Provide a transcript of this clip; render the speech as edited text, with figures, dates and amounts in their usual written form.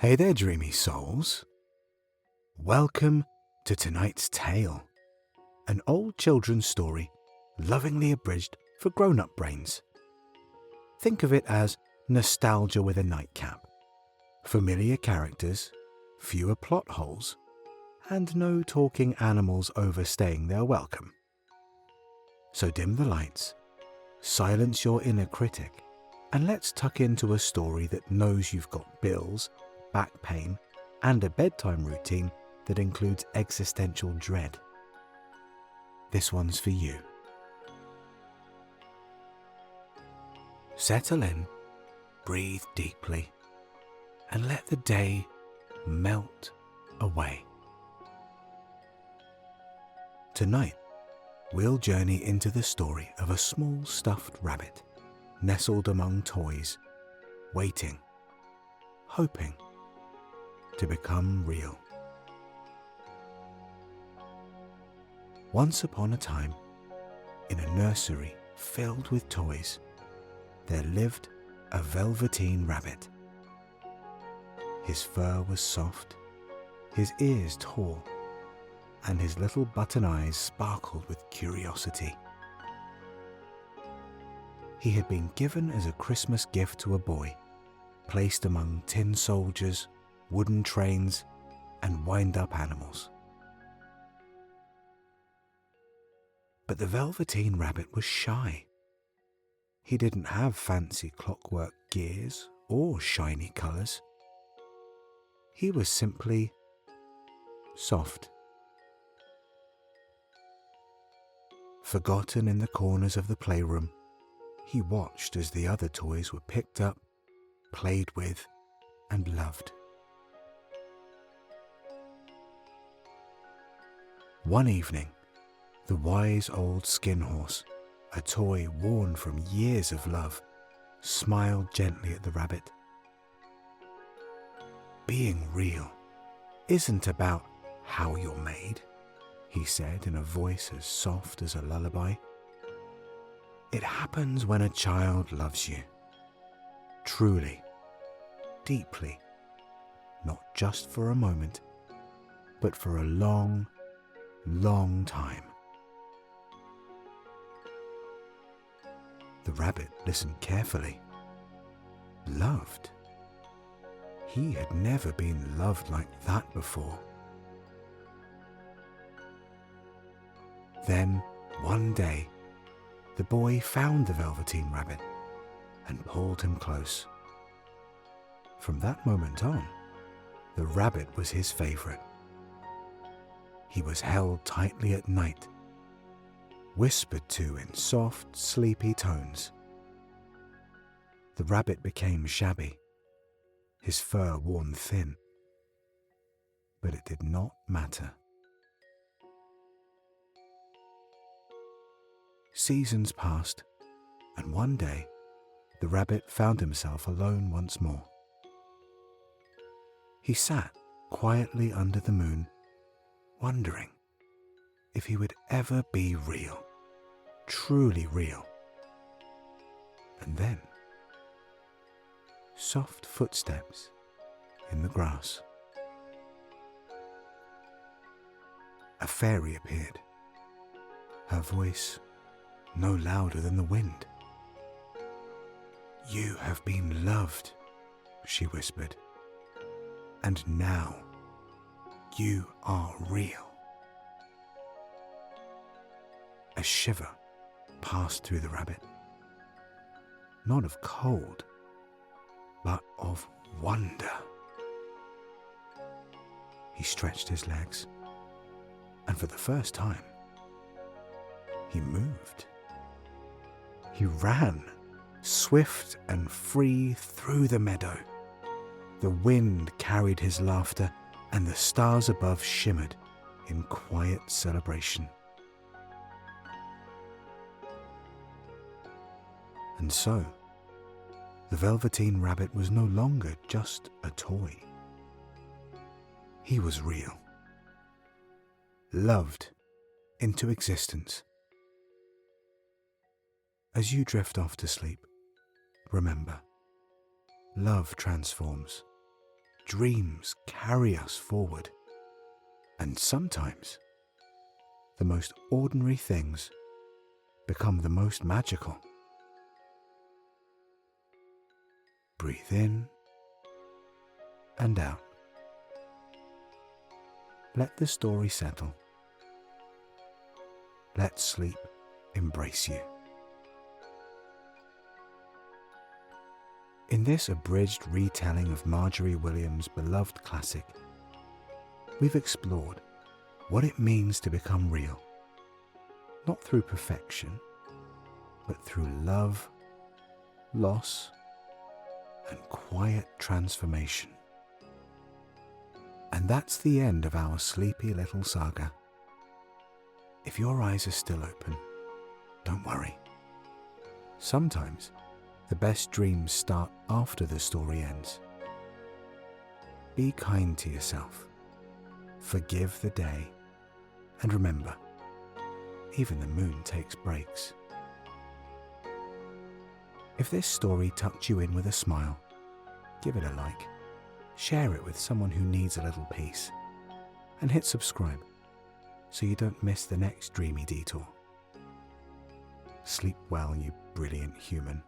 Hey there, Dreamy Souls. Welcome to tonight's tale, an old children's story lovingly abridged for grown-up brains. Think of it as nostalgia with a nightcap. Familiar characters, fewer plot holes, and no talking animals overstaying their welcome. So dim the lights, silence your inner critic, and let's tuck into a story that knows you've got bills, back pain, and a bedtime routine that includes existential dread. This one's for you. Settle in, breathe deeply, and let the day melt away. Tonight, we'll journey into the story of a small stuffed rabbit nestled among toys, waiting, hoping to become real. Once upon a time, in a nursery filled with toys, there lived a Velveteen Rabbit. His fur was soft, his ears tall, and his little button eyes sparkled with curiosity. He had been given as a Christmas gift to a boy, placed among tin soldiers, wooden trains, and wind-up animals. But the Velveteen Rabbit was shy. He didn't have fancy clockwork gears or shiny colours. He was simply soft. Forgotten in the corners of the playroom, he watched as the other toys were picked up, played with, and loved. One evening, the wise old skin horse, a toy worn from years of love, smiled gently at the rabbit. Being real isn't about how you're made, he said in a voice as soft as a lullaby. It happens when a child loves you, truly, deeply, not just for a moment, but for a long, long time. The rabbit listened carefully. Loved? He had never been loved like that before. Then, one day, the boy found the Velveteen Rabbit and pulled him close. From that moment on, the rabbit was his favorite. He was held tightly at night, whispered to in soft, sleepy tones. The rabbit became shabby, his fur worn thin, but it did not matter. Seasons passed, and one day, the rabbit found himself alone once more. He sat quietly under the moon, wondering if he would ever be real, truly real. And then, soft footsteps in the grass. A fairy appeared, her voice no louder than the wind. "You have been loved," she whispered, "and now you are real." A shiver passed through the rabbit, not of cold, but of wonder. He stretched his legs, and for the first time, he moved. He ran, swift and free through the meadow. The wind carried his laughter, and the stars above shimmered in quiet celebration. And so, the Velveteen Rabbit was no longer just a toy. He was real, loved into existence. As you drift off to sleep, remember, love transforms, dreams carry us forward. And sometimes, the most ordinary things become the most magical. Breathe in and out. Let the story settle. Let sleep embrace you. In this abridged retelling of Marjorie Williams' beloved classic, we've explored what it means to become real, not through perfection, but through love, loss, and quiet transformation. And that's the end of our sleepy little saga. If your eyes are still open, don't worry. Sometimes the best dreams start after the story ends. Be kind to yourself, forgive the day, and remember, even the moon takes breaks. If this story tucked you in with a smile, give it a like, share it with someone who needs a little peace, and hit subscribe so you don't miss the next dreamy detour. Sleep well, you brilliant human.